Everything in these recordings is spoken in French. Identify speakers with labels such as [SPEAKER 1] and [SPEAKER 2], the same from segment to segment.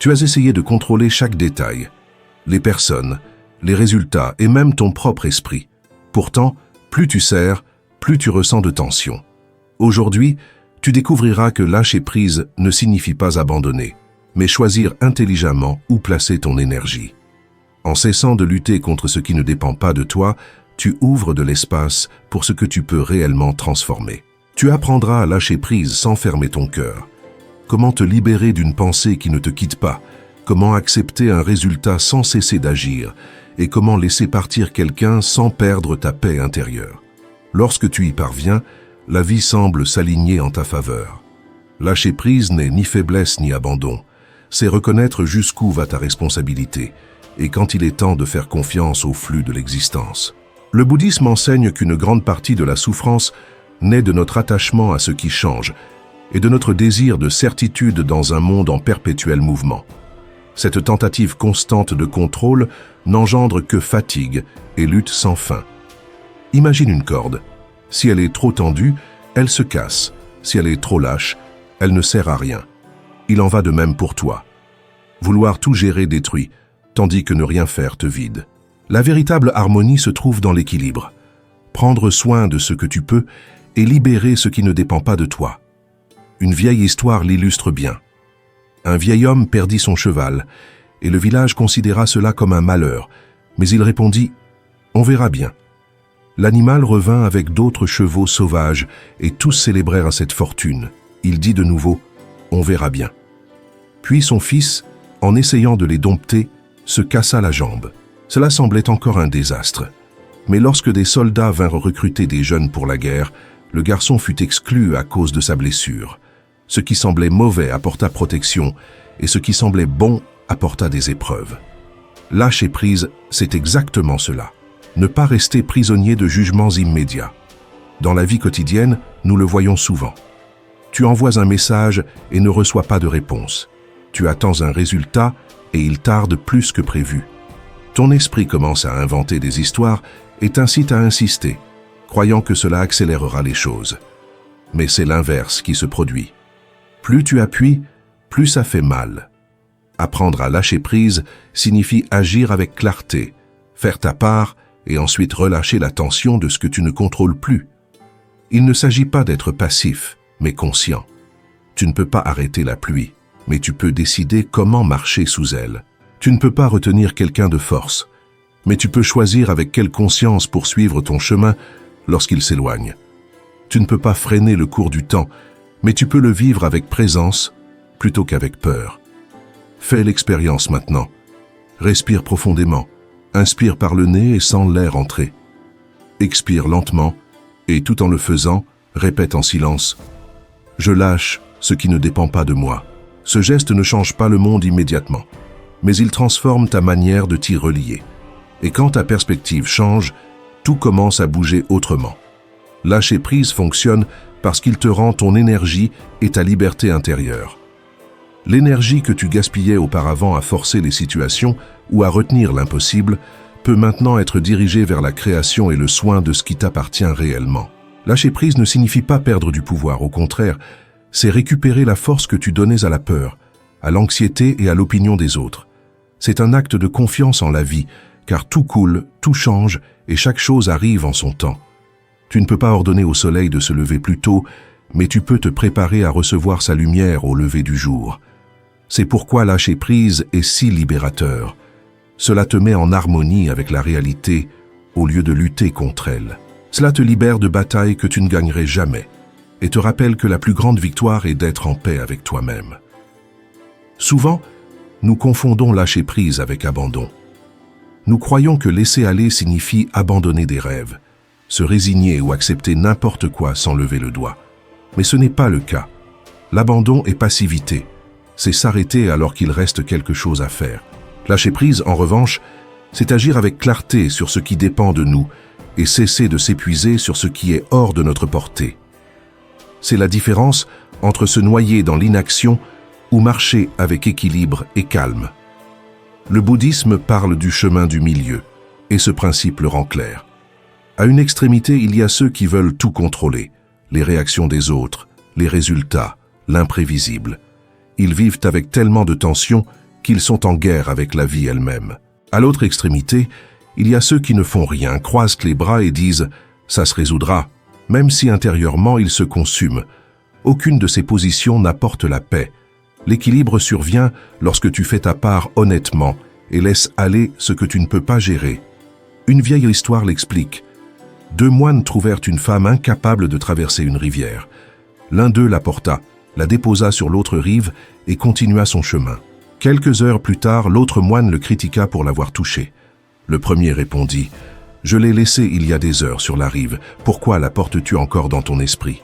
[SPEAKER 1] Tu as essayé de contrôler chaque détail, les personnes, les résultats et même ton propre esprit. Pourtant, plus tu serres, plus tu ressens de tension. Aujourd'hui, tu découvriras que lâcher prise ne signifie pas abandonner, mais choisir intelligemment où placer ton énergie. En cessant de lutter contre ce qui ne dépend pas de toi, tu ouvres de l'espace pour ce que tu peux réellement transformer. Tu apprendras à lâcher prise sans fermer ton cœur. Comment te libérer d'une pensée qui ne te quitte pas, comment accepter un résultat sans cesser d'agir, et comment laisser partir quelqu'un sans perdre ta paix intérieure. Lorsque tu y parviens, la vie semble s'aligner en ta faveur. Lâcher prise n'est ni faiblesse ni abandon, c'est reconnaître jusqu'où va ta responsabilité, et quand il est temps de faire confiance au flux de l'existence. Le bouddhisme enseigne qu'une grande partie de la souffrance naît de notre attachement à ce qui change et de notre désir de certitude dans un monde en perpétuel mouvement. Cette tentative constante de contrôle n'engendre que fatigue et lutte sans fin. Imagine une corde. Si elle est trop tendue, elle se casse. Si elle est trop lâche, elle ne sert à rien. Il en va de même pour toi. Vouloir tout gérer détruit, tandis que ne rien faire te vide. La véritable harmonie se trouve dans l'équilibre. Prendre soin de ce que tu peux et libérer ce qui ne dépend pas de toi. Une vieille histoire l'illustre bien. Un vieil homme perdit son cheval, et le village considéra cela comme un malheur, mais il répondit « On verra bien ». L'animal revint avec d'autres chevaux sauvages, et tous célébrèrent cette fortune. Il dit de nouveau « On verra bien ». Puis son fils, en essayant de les dompter, se cassa la jambe. Cela semblait encore un désastre. Mais lorsque des soldats vinrent recruter des jeunes pour la guerre, le garçon fut exclu à cause de sa blessure. Ce qui semblait mauvais apporta protection, et ce qui semblait bon apporta des épreuves. Lâcher prise, c'est exactement cela. Ne pas rester prisonnier de jugements immédiats. Dans la vie quotidienne, nous le voyons souvent. Tu envoies un message et ne reçois pas de réponse. Tu attends un résultat et il tarde plus que prévu. Ton esprit commence à inventer des histoires et t'incite à insister, croyant que cela accélérera les choses. Mais c'est l'inverse qui se produit. Plus tu appuies, plus ça fait mal. Apprendre à lâcher prise signifie agir avec clarté, faire ta part et ensuite relâcher la tension de ce que tu ne contrôles plus. Il ne s'agit pas d'être passif, mais conscient. Tu ne peux pas arrêter la pluie, mais tu peux décider comment marcher sous elle. Tu ne peux pas retenir quelqu'un de force, mais tu peux choisir avec quelle conscience poursuivre ton chemin lorsqu'il s'éloigne. Tu ne peux pas freiner le cours du temps, mais tu peux le vivre avec présence plutôt qu'avec peur. Fais l'expérience maintenant. Respire profondément, inspire par le nez et sens l'air entrer. Expire lentement et tout en le faisant, répète en silence « Je lâche ce qui ne dépend pas de moi ». Ce geste ne change pas le monde immédiatement, mais il transforme ta manière de t'y relier. Et quand ta perspective change, tout commence à bouger autrement. Lâcher prise fonctionne parce qu'il te rend ton énergie et ta liberté intérieure. L'énergie que tu gaspillais auparavant à forcer les situations ou à retenir l'impossible peut maintenant être dirigée vers la création et le soin de ce qui t'appartient réellement. Lâcher prise ne signifie pas perdre du pouvoir, au contraire, c'est récupérer la force que tu donnais à la peur, à l'anxiété et à l'opinion des autres. C'est un acte de confiance en la vie, car tout coule, tout change et chaque chose arrive en son temps. Tu ne peux pas ordonner au soleil de se lever plus tôt, mais tu peux te préparer à recevoir sa lumière au lever du jour. C'est pourquoi lâcher prise est si libérateur. Cela te met en harmonie avec la réalité au lieu de lutter contre elle. Cela te libère de batailles que tu ne gagnerais jamais et te rappelle que la plus grande victoire est d'être en paix avec toi-même. Souvent, nous confondons lâcher prise avec abandon. Nous croyons que laisser aller signifie abandonner des rêves, se résigner ou accepter n'importe quoi sans lever le doigt. Mais ce n'est pas le cas. L'abandon est passivité. C'est s'arrêter alors qu'il reste quelque chose à faire. Lâcher prise, en revanche, c'est agir avec clarté sur ce qui dépend de nous et cesser de s'épuiser sur ce qui est hors de notre portée. C'est la différence entre se noyer dans l'inaction ou marcher avec équilibre et calme. Le bouddhisme parle du chemin du milieu, et ce principe le rend clair. À une extrémité, il y a ceux qui veulent tout contrôler, les réactions des autres, les résultats, l'imprévisible. Ils vivent avec tellement de tension qu'ils sont en guerre avec la vie elle-même. À l'autre extrémité, il y a ceux qui ne font rien, croisent les bras et disent « ça se résoudra », même si intérieurement ils se consument. Aucune de ces positions n'apporte la paix. L'équilibre survient lorsque tu fais ta part honnêtement et laisses aller ce que tu ne peux pas gérer. Une vieille histoire l'explique. 2 moines trouvèrent une femme incapable de traverser une rivière. L'un d'eux la porta, la déposa sur l'autre rive et continua son chemin. Quelques heures plus tard, l'autre moine le critiqua pour l'avoir touchée. Le premier répondit « Je l'ai laissée il y a des heures sur la rive, pourquoi la portes-tu encore dans ton esprit ?»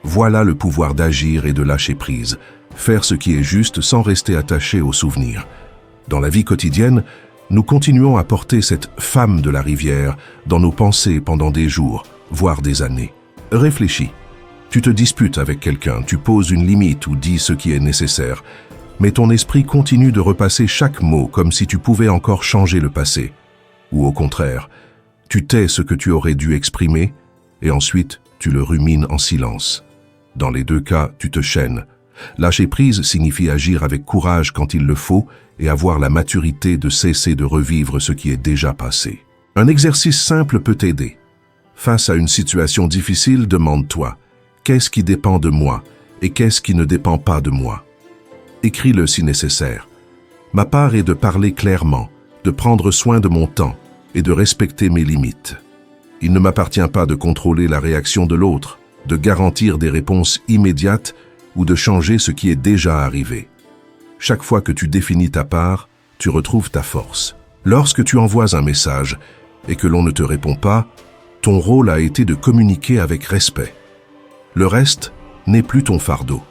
[SPEAKER 1] Voilà le pouvoir d'agir et de lâcher prise, faire ce qui est juste sans rester attaché aux souvenirs. Dans la vie quotidienne, nous continuons à porter cette femme de la rivière dans nos pensées pendant des jours, voire des années. Réfléchis. Tu te disputes avec quelqu'un, tu poses une limite ou dis ce qui est nécessaire, mais ton esprit continue de repasser chaque mot comme si tu pouvais encore changer le passé. Ou au contraire, tu tais ce que tu aurais dû exprimer et ensuite tu le rumines en silence. Dans les 2 cas, tu te chaînes. Lâcher prise signifie agir avec courage quand il le faut et avoir la maturité de cesser de revivre ce qui est déjà passé. Un exercice simple peut t'aider. Face à une situation difficile, demande-toi « Qu'est-ce qui dépend de moi et qu'est-ce qui ne dépend pas de moi ?» Écris-le si nécessaire. Ma part est de parler clairement, de prendre soin de mon temps et de respecter mes limites. Il ne m'appartient pas de contrôler la réaction de l'autre, de garantir des réponses immédiates ou de changer ce qui est déjà arrivé. Chaque fois que tu définis ta part, tu retrouves ta force. Lorsque tu envoies un message et que l'on ne te répond pas, ton rôle a été de communiquer avec respect. Le reste n'est plus ton fardeau.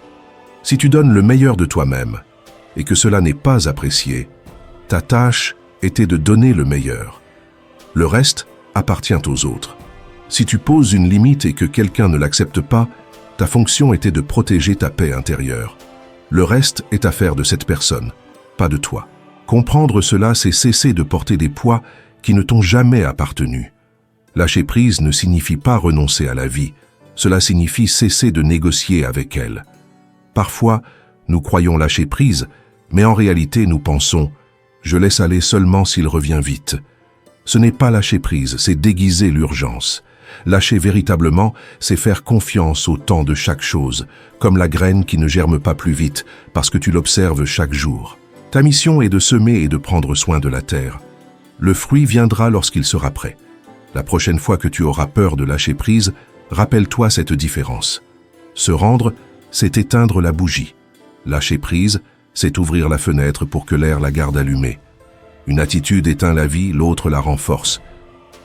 [SPEAKER 1] Si tu donnes le meilleur de toi-même et que cela n'est pas apprécié, ta tâche était de donner le meilleur. Le reste appartient aux autres. Si tu poses une limite et que quelqu'un ne l'accepte pas, ta fonction était de protéger ta paix intérieure. Le reste est affaire de cette personne, pas de toi. Comprendre cela, c'est cesser de porter des poids qui ne t'ont jamais appartenu. Lâcher prise ne signifie pas renoncer à la vie, cela signifie cesser de négocier avec elle. Parfois, nous croyons lâcher prise, mais en réalité nous pensons « je laisse aller seulement s'il revient vite ». Ce n'est pas lâcher prise, c'est déguiser l'urgence. Lâcher véritablement, c'est faire confiance au temps de chaque chose, comme la graine qui ne germe pas plus vite parce que tu l'observes chaque jour. Ta mission est de semer et de prendre soin de la terre. Le fruit viendra lorsqu'il sera prêt. La prochaine fois que tu auras peur de lâcher prise, rappelle-toi cette différence. Se rendre, c'est éteindre la bougie. Lâcher prise, c'est ouvrir la fenêtre pour que l'air la garde allumée. Une attitude éteint la vie, l'autre la renforce.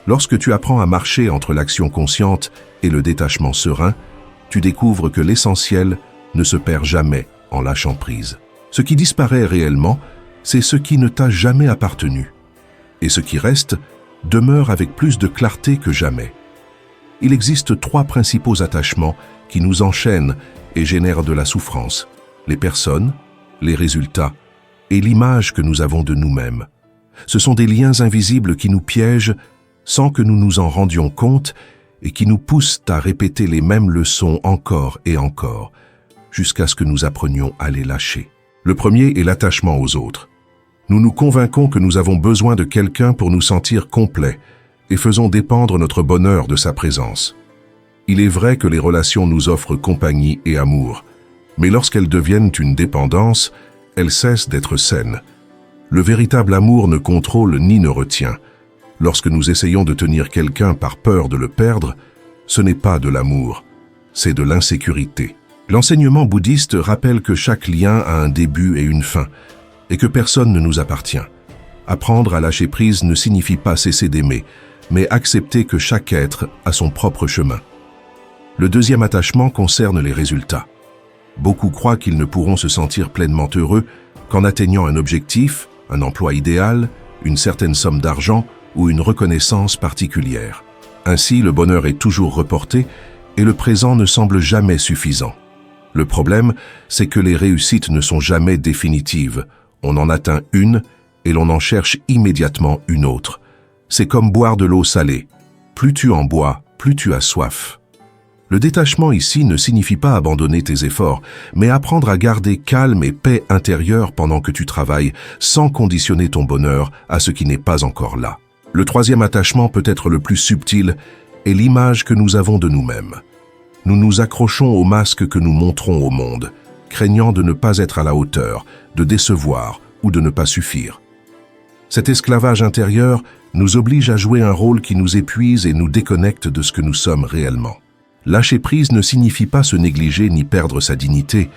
[SPEAKER 1] Lorsque tu apprends à marcher entre l'action consciente et le détachement serein, tu découvres que l'essentiel ne se perd jamais en lâchant prise. Ce qui disparaît réellement, c'est ce qui ne t'a jamais appartenu. Et ce qui reste demeure avec plus de clarté que jamais. Il existe 3 principaux attachements qui nous enchaînent et génèrent de la souffrance. Les personnes, les résultats et l'image que nous avons de nous-mêmes. Ce sont des liens invisibles qui nous piègent sans que nous nous en rendions compte et qui nous poussent à répéter les mêmes leçons encore et encore, jusqu'à ce que nous apprenions à les lâcher. Le premier est l'attachement aux autres. Nous nous convainquons que nous avons besoin de quelqu'un pour nous sentir complets et faisons dépendre notre bonheur de sa présence. Il est vrai que les relations nous offrent compagnie et amour, mais lorsqu'elles deviennent une dépendance, elles cessent d'être saines. Le véritable amour ne contrôle ni ne retient. Lorsque nous essayons de tenir quelqu'un par peur de le perdre, ce n'est pas de l'amour, c'est de l'insécurité. L'enseignement bouddhiste rappelle que chaque lien a un début et une fin, et que personne ne nous appartient. Apprendre à lâcher prise ne signifie pas cesser d'aimer, mais accepter que chaque être a son propre chemin. Le deuxième attachement concerne les résultats. Beaucoup croient qu'ils ne pourront se sentir pleinement heureux qu'en atteignant un objectif, un emploi idéal, une certaine somme d'argent ou une reconnaissance particulière. Ainsi, le bonheur est toujours reporté et le présent ne semble jamais suffisant. Le problème, c'est que les réussites ne sont jamais définitives. On en atteint une et l'on en cherche immédiatement une autre. C'est comme boire de l'eau salée. Plus tu en bois, plus tu as soif. Le détachement ici ne signifie pas abandonner tes efforts, mais apprendre à garder calme et paix intérieure pendant que tu travailles, sans conditionner ton bonheur à ce qui n'est pas encore là. Le troisième attachement, peut-être le plus subtil, est l'image que nous avons de nous-mêmes. Nous nous accrochons au masque que nous montrons au monde, craignant de ne pas être à la hauteur, de décevoir ou de ne pas suffire. Cet esclavage intérieur nous oblige à jouer un rôle qui nous épuise et nous déconnecte de ce que nous sommes réellement. Lâcher prise ne signifie pas se négliger ni perdre sa dignité,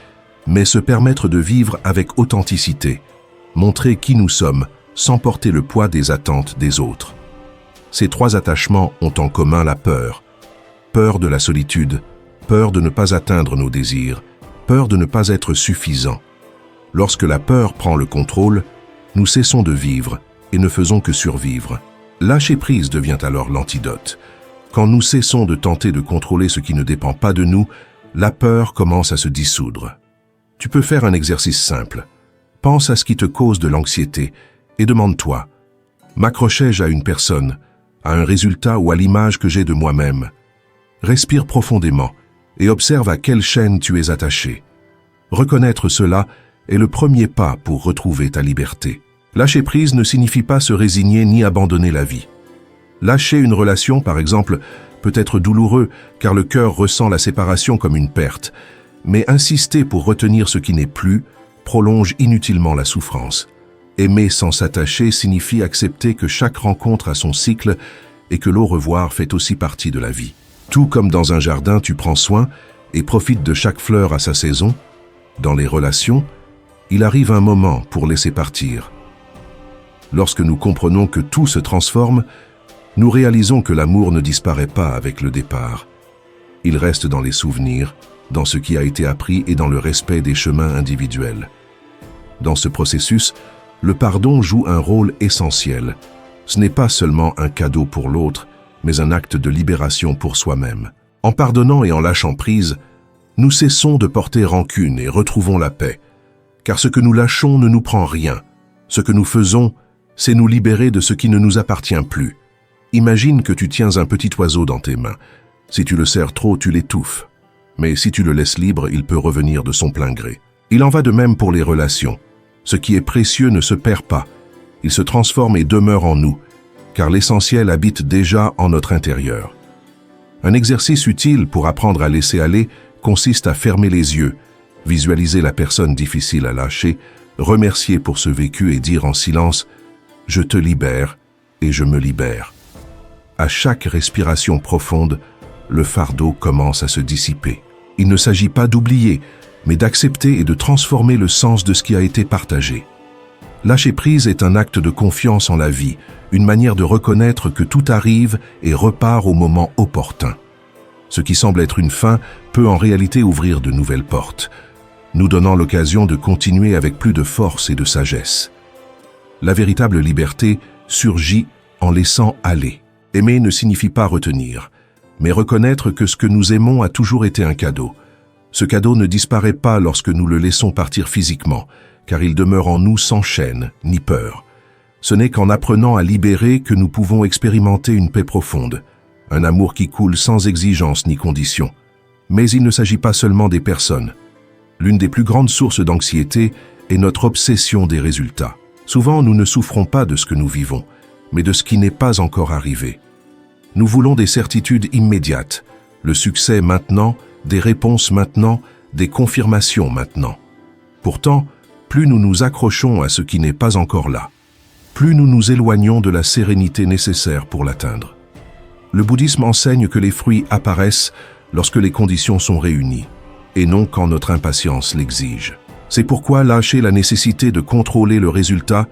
[SPEAKER 1] mais se permettre de vivre avec authenticité, montrer qui nous sommes sans porter le poids des attentes des autres. Ces trois attachements ont en commun la peur. Peur de la solitude, peur de ne pas atteindre nos désirs, peur de ne pas être suffisant. Lorsque la peur prend le contrôle, nous cessons de vivre et ne faisons que survivre. Lâcher prise devient alors l'antidote. Quand nous cessons de tenter de contrôler ce qui ne dépend pas de nous, la peur commence à se dissoudre. Tu peux faire un exercice simple. Pense à ce qui te cause de l'anxiété et demande-toi, m'accrochais-je à une personne, à un résultat ou à l'image que j'ai de moi-même? Respire profondément et observe à quelle chaîne tu es attaché. Reconnaître cela est le premier pas pour retrouver ta liberté. Lâcher prise ne signifie pas se résigner ni abandonner la vie. Lâcher une relation, par exemple, peut être douloureux car le cœur ressent la séparation comme une perte, mais insister pour retenir ce qui n'est plus prolonge inutilement la souffrance. Aimer sans s'attacher signifie accepter que chaque rencontre a son cycle et que l'au revoir fait aussi partie de la vie. Tout comme dans un jardin, tu prends soin et profites de chaque fleur à sa saison, dans les relations, il arrive un moment pour laisser partir. Lorsque nous comprenons que tout se transforme, nous réalisons que l'amour ne disparaît pas avec le départ. Il reste dans les souvenirs, dans ce qui a été appris et dans le respect des chemins individuels. Dans ce processus, le pardon joue un rôle essentiel. Ce n'est pas seulement un cadeau pour l'autre, mais un acte de libération pour soi-même. En pardonnant et en lâchant prise, nous cessons de porter rancune et retrouvons la paix. Car ce que nous lâchons ne nous prend rien. Ce que nous faisons, c'est nous libérer de ce qui ne nous appartient plus. Imagine que tu tiens un petit oiseau dans tes mains. Si tu le serres trop, tu l'étouffes. Mais si tu le laisses libre, il peut revenir de son plein gré. Il en va de même pour les relations. Ce qui est précieux ne se perd pas. Il se transforme et demeure en nous, car l'essentiel habite déjà en notre intérieur. Un exercice utile pour apprendre à laisser aller consiste à fermer les yeux, visualiser la personne difficile à lâcher, remercier pour ce vécu et dire en silence « Je te libère et je me libère ». À chaque respiration profonde, le fardeau commence à se dissiper. Il ne s'agit pas d'oublier, mais d'accepter et de transformer le sens de ce qui a été partagé. Lâcher prise est un acte de confiance en la vie, une manière de reconnaître que tout arrive et repart au moment opportun. Ce qui semble être une fin peut en réalité ouvrir de nouvelles portes, nous donnant l'occasion de continuer avec plus de force et de sagesse. La véritable liberté surgit en laissant aller. Aimer ne signifie pas retenir, mais reconnaître que ce que nous aimons a toujours été un cadeau. Ce cadeau ne disparaît pas lorsque nous le laissons partir physiquement, car il demeure en nous sans chaîne ni peur. Ce n'est qu'en apprenant à libérer que nous pouvons expérimenter une paix profonde, un amour qui coule sans exigence ni condition. Mais il ne s'agit pas seulement des personnes. L'une des plus grandes sources d'anxiété est notre obsession des résultats. Souvent, nous ne souffrons pas de ce que nous vivons, mais de ce qui n'est pas encore arrivé. Nous voulons des certitudes immédiates, le succès maintenant, des réponses maintenant, des confirmations maintenant. Pourtant, plus nous nous accrochons à ce qui n'est pas encore là, plus nous nous éloignons de la sérénité nécessaire pour l'atteindre. Le bouddhisme enseigne que les fruits apparaissent lorsque les conditions sont réunies, et non quand notre impatience l'exige. C'est pourquoi lâcher la nécessité de contrôler le résultat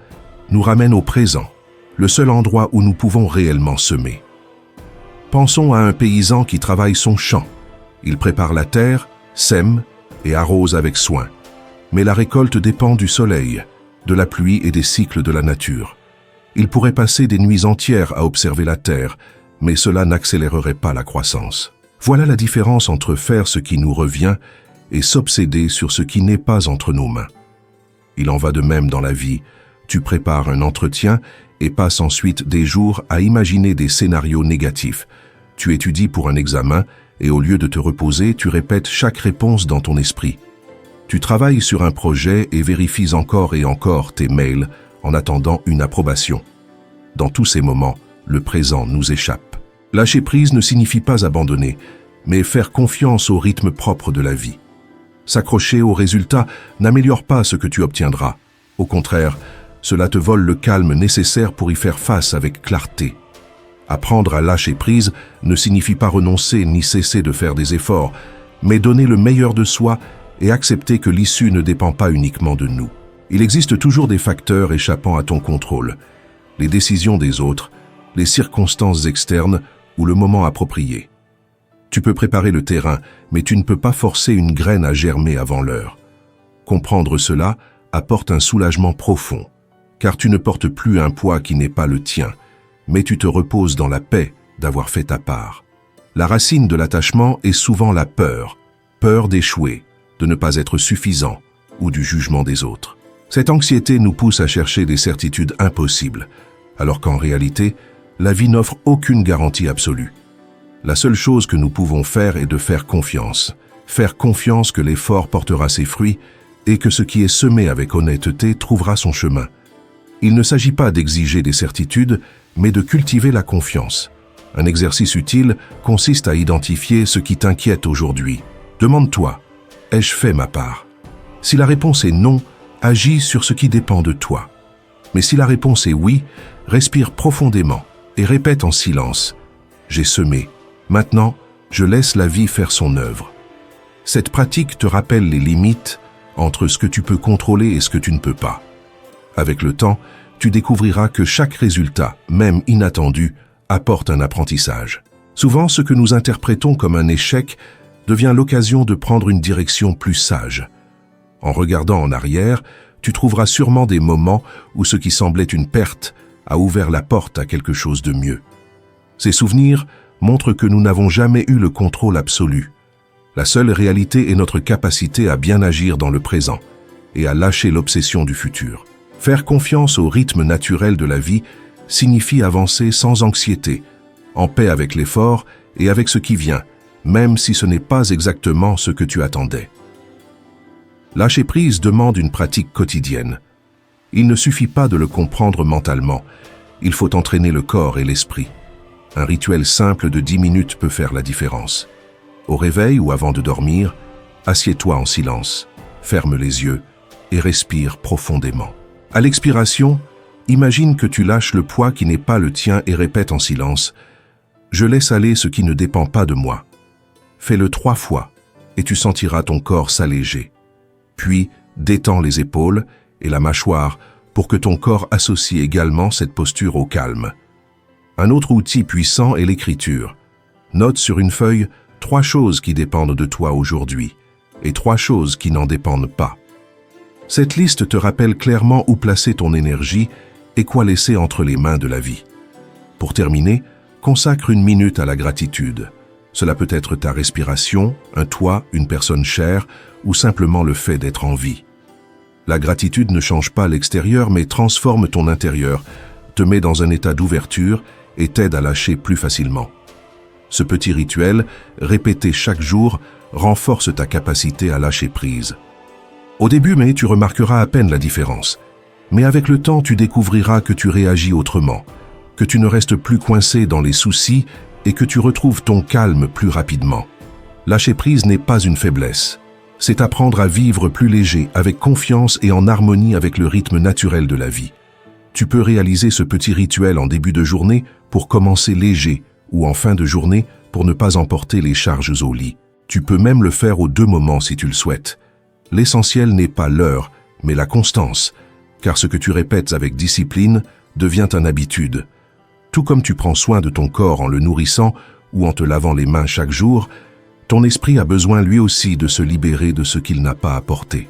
[SPEAKER 1] nous ramène au présent, le seul endroit où nous pouvons réellement semer. Pensons à un paysan qui travaille son champ. Il prépare la terre, sème et arrose avec soin. Mais la récolte dépend du soleil, de la pluie et des cycles de la nature. Il pourrait passer des nuits entières à observer la terre, mais cela n'accélérerait pas la croissance. Voilà la différence entre faire ce qui nous revient et s'obséder sur ce qui n'est pas entre nos mains. Il en va de même dans la vie. Tu prépares un entretien et passes ensuite des jours à imaginer des scénarios négatifs. Tu étudies pour un examen et au lieu de te reposer, tu répètes chaque réponse dans ton esprit. Tu travailles sur un projet et vérifies encore et encore tes mails en attendant une approbation. Dans tous ces moments, le présent nous échappe. Lâcher prise ne signifie pas abandonner, mais faire confiance au rythme propre de la vie. S'accrocher aux résultats n'améliore pas ce que tu obtiendras. Au contraire, cela te vole le calme nécessaire pour y faire face avec clarté. Apprendre à lâcher prise ne signifie pas renoncer ni cesser de faire des efforts, mais donner le meilleur de soi et accepter que l'issue ne dépend pas uniquement de nous. Il existe toujours des facteurs échappant à ton contrôle, les décisions des autres, les circonstances externes ou le moment approprié. Tu peux préparer le terrain, mais tu ne peux pas forcer une graine à germer avant l'heure. Comprendre cela apporte un soulagement profond, car tu ne portes plus un poids qui n'est pas le tien, mais tu te reposes dans la paix d'avoir fait ta part. La racine de l'attachement est souvent la peur, peur d'échouer, de ne pas être suffisant ou du jugement des autres. Cette anxiété nous pousse à chercher des certitudes impossibles, alors qu'en réalité, la vie n'offre aucune garantie absolue. La seule chose que nous pouvons faire est de faire confiance que l'effort portera ses fruits et que ce qui est semé avec honnêteté trouvera son chemin. Il ne s'agit pas d'exiger des certitudes, mais de cultiver la confiance. Un exercice utile consiste à identifier ce qui t'inquiète aujourd'hui. Demande-toi, ai-je fait ma part? Si la réponse est non, agis sur ce qui dépend de toi. Mais si la réponse est oui, respire profondément et répète en silence, j'ai semé. Maintenant, je laisse la vie faire son œuvre. Cette pratique te rappelle les limites entre ce que tu peux contrôler et ce que tu ne peux pas. Avec le temps, tu découvriras que chaque résultat, même inattendu, apporte un apprentissage. Souvent, ce que nous interprétons comme un échec devient l'occasion de prendre une direction plus sage. En regardant en arrière, tu trouveras sûrement des moments où ce qui semblait une perte a ouvert la porte à quelque chose de mieux. Ces souvenirs montrent que nous n'avons jamais eu le contrôle absolu. La seule réalité est notre capacité à bien agir dans le présent et à lâcher l'obsession du futur. Faire confiance au rythme naturel de la vie signifie avancer sans anxiété, en paix avec l'effort et avec ce qui vient, même si ce n'est pas exactement ce que tu attendais. Lâcher prise demande une pratique quotidienne. Il ne suffit pas de le comprendre mentalement, il faut entraîner le corps et l'esprit. Un rituel simple de 10 minutes peut faire la différence. Au réveil ou avant de dormir, assieds-toi en silence, ferme les yeux et respire profondément. À l'expiration, imagine que tu lâches le poids qui n'est pas le tien et répète en silence « Je laisse aller ce qui ne dépend pas de moi ». Fais-le 3 fois et tu sentiras ton corps s'alléger. Puis, détends les épaules et la mâchoire pour que ton corps associe également cette posture au calme. Un autre outil puissant est l'écriture. Note sur une feuille 3 choses qui dépendent de toi aujourd'hui et 3 choses qui n'en dépendent pas. Cette liste te rappelle clairement où placer ton énergie et quoi laisser entre les mains de la vie. Pour terminer, consacre 1 minute à la gratitude. Cela peut être ta respiration, un toit, une personne chère ou simplement le fait d'être en vie. La gratitude ne change pas l'extérieur mais transforme ton intérieur, te met dans un état d'ouverture et t'aide à lâcher plus facilement. Ce petit rituel, répété chaque jour, renforce ta capacité à lâcher prise. Au début, tu remarqueras à peine la différence. Mais avec le temps, tu découvriras que tu réagis autrement, que tu ne restes plus coincé dans les soucis et que tu retrouves ton calme plus rapidement. Lâcher prise n'est pas une faiblesse. C'est apprendre à vivre plus léger, avec confiance et en harmonie avec le rythme naturel de la vie. Tu peux réaliser ce petit rituel en début de journée pour commencer léger ou en fin de journée pour ne pas emporter les charges au lit. Tu peux même le faire aux 2 moments si tu le souhaites. L'essentiel n'est pas l'heure, mais la constance, car ce que tu répètes avec discipline devient une habitude. Tout comme tu prends soin de ton corps en le nourrissant ou en te lavant les mains chaque jour, ton esprit a besoin lui aussi de se libérer de ce qu'il n'a pas apporté.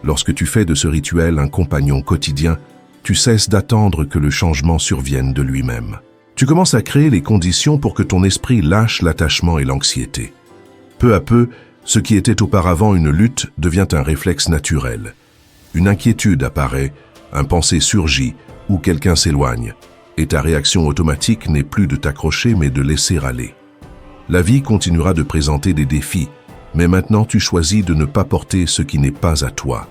[SPEAKER 1] Lorsque tu fais de ce rituel un compagnon quotidien, tu cesses d'attendre que le changement survienne de lui-même. Tu commences à créer les conditions pour que ton esprit lâche l'attachement et l'anxiété. Peu à peu, ce qui était auparavant une lutte devient un réflexe naturel. Une inquiétude apparaît, un pensée surgit ou quelqu'un s'éloigne, et ta réaction automatique n'est plus de t'accrocher mais de laisser aller. La vie continuera de présenter des défis, mais maintenant tu choisis de ne pas porter ce qui n'est pas à toi.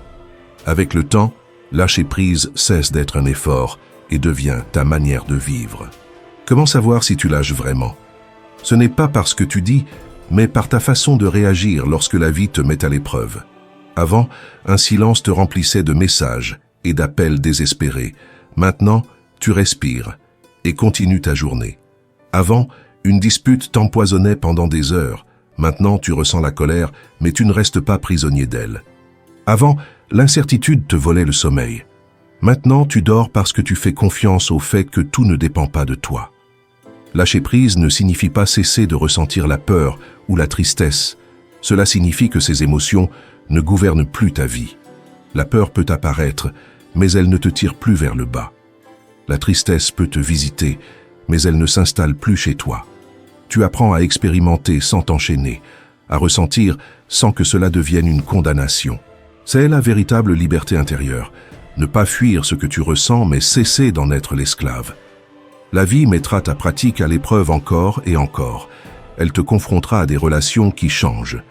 [SPEAKER 1] Avec le temps, lâcher prise cesse d'être un effort et devient ta manière de vivre. Comment savoir si tu lâches vraiment? Ce n'est pas parce que tu dis, mais par ta façon de réagir lorsque la vie te met à l'épreuve. Avant, un silence te remplissait de messages et d'appels désespérés. Maintenant, tu respires et continues ta journée. Avant, une dispute t'empoisonnait pendant des heures. Maintenant, tu ressens la colère, mais tu ne restes pas prisonnier d'elle. Avant, l'incertitude te volait le sommeil. Maintenant, tu dors parce que tu fais confiance au fait que tout ne dépend pas de toi. Lâcher prise ne signifie pas cesser de ressentir la peur ou la tristesse. Cela signifie que ces émotions ne gouvernent plus ta vie. La peur peut apparaître, mais elle ne te tire plus vers le bas. La tristesse peut te visiter, mais elle ne s'installe plus chez toi. Tu apprends à expérimenter sans t'enchaîner, à ressentir sans que cela devienne une condamnation. C'est la véritable liberté intérieure. Ne pas fuir ce que tu ressens, mais cesser d'en être l'esclave. La vie mettra ta pratique à l'épreuve encore et encore. Elle te confrontera à des relations qui changent,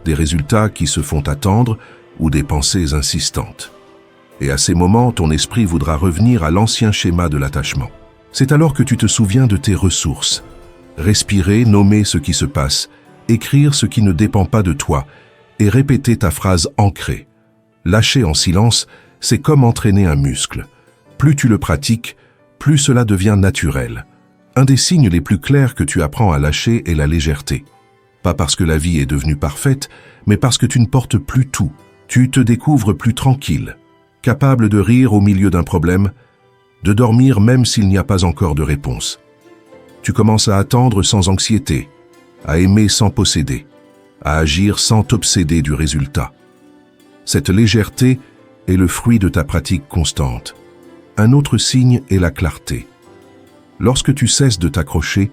[SPEAKER 1] des résultats qui se font attendre ou des pensées insistantes. Et à ces moments, ton esprit voudra revenir à l'ancien schéma de l'attachement. C'est alors que tu te souviens de tes ressources. Respirer, nommer ce qui se passe, écrire ce qui ne dépend pas de toi et répéter ta phrase ancrée. Lâcher en silence, c'est comme entraîner un muscle. Plus tu le pratiques, plus cela devient naturel. Un des signes les plus clairs que tu apprends à lâcher est la légèreté. Pas parce que la vie est devenue parfaite, mais parce que tu ne portes plus tout. Tu te découvres plus tranquille, capable de rire au milieu d'un problème, de dormir même s'il n'y a pas encore de réponse. Tu commences à attendre sans anxiété, à aimer sans posséder, à agir sans t'obséder du résultat. Cette légèreté est le fruit de ta pratique constante. Un autre signe est la clarté. Lorsque tu cesses de t'accrocher,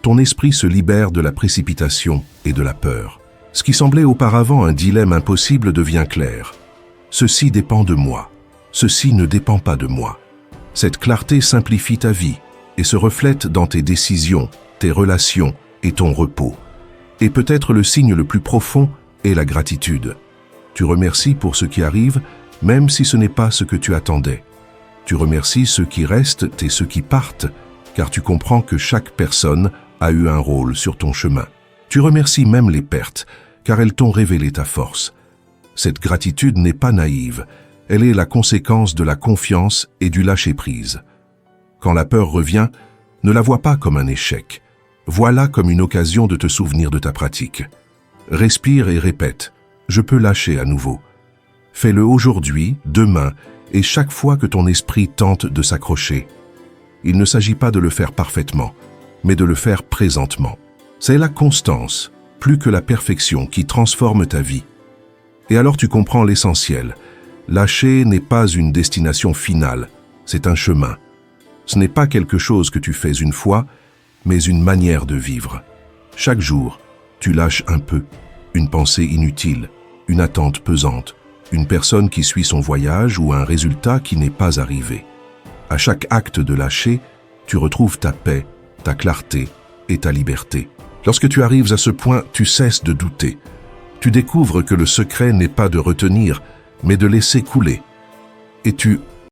[SPEAKER 1] ton esprit se libère de la précipitation et de la peur. Ce qui semblait auparavant un dilemme impossible devient clair. Ceci dépend de moi. Ceci ne dépend pas de moi. Cette clarté simplifie ta vie et se reflète dans tes décisions, tes relations et ton repos. Et peut-être le signe le plus profond est la gratitude. Tu remercies pour ce qui arrive, même si ce n'est pas ce que tu attendais. Tu remercies ceux qui restent et ceux qui partent, car tu comprends que chaque personne a eu un rôle sur ton chemin. Tu remercies même les pertes, car elles t'ont révélé ta force. Cette gratitude n'est pas naïve, elle est la conséquence de la confiance et du lâcher-prise. Quand la peur revient, ne la vois pas comme un échec. Vois-la comme une occasion de te souvenir de ta pratique. Respire et répète « Je peux lâcher à nouveau ». Fais-le aujourd'hui, demain, et chaque fois que ton esprit tente de s'accrocher. Il ne s'agit pas de le faire parfaitement, mais de le faire présentement. C'est la constance, plus que la perfection, qui transforme ta vie. Et alors tu comprends l'essentiel. Lâcher n'est pas une destination finale, c'est un chemin. Ce n'est pas quelque chose que tu fais une fois, mais une manière de vivre. Chaque jour, tu lâches un peu, une pensée inutile, une attente pesante, une personne qui suit son voyage ou un résultat qui n'est pas arrivé. À chaque acte de lâcher, tu retrouves ta paix, ta clarté et ta liberté. Lorsque tu arrives à ce point, tu cesses de douter. Tu découvres que le secret n'est pas de retenir, mais de laisser couler. Et tu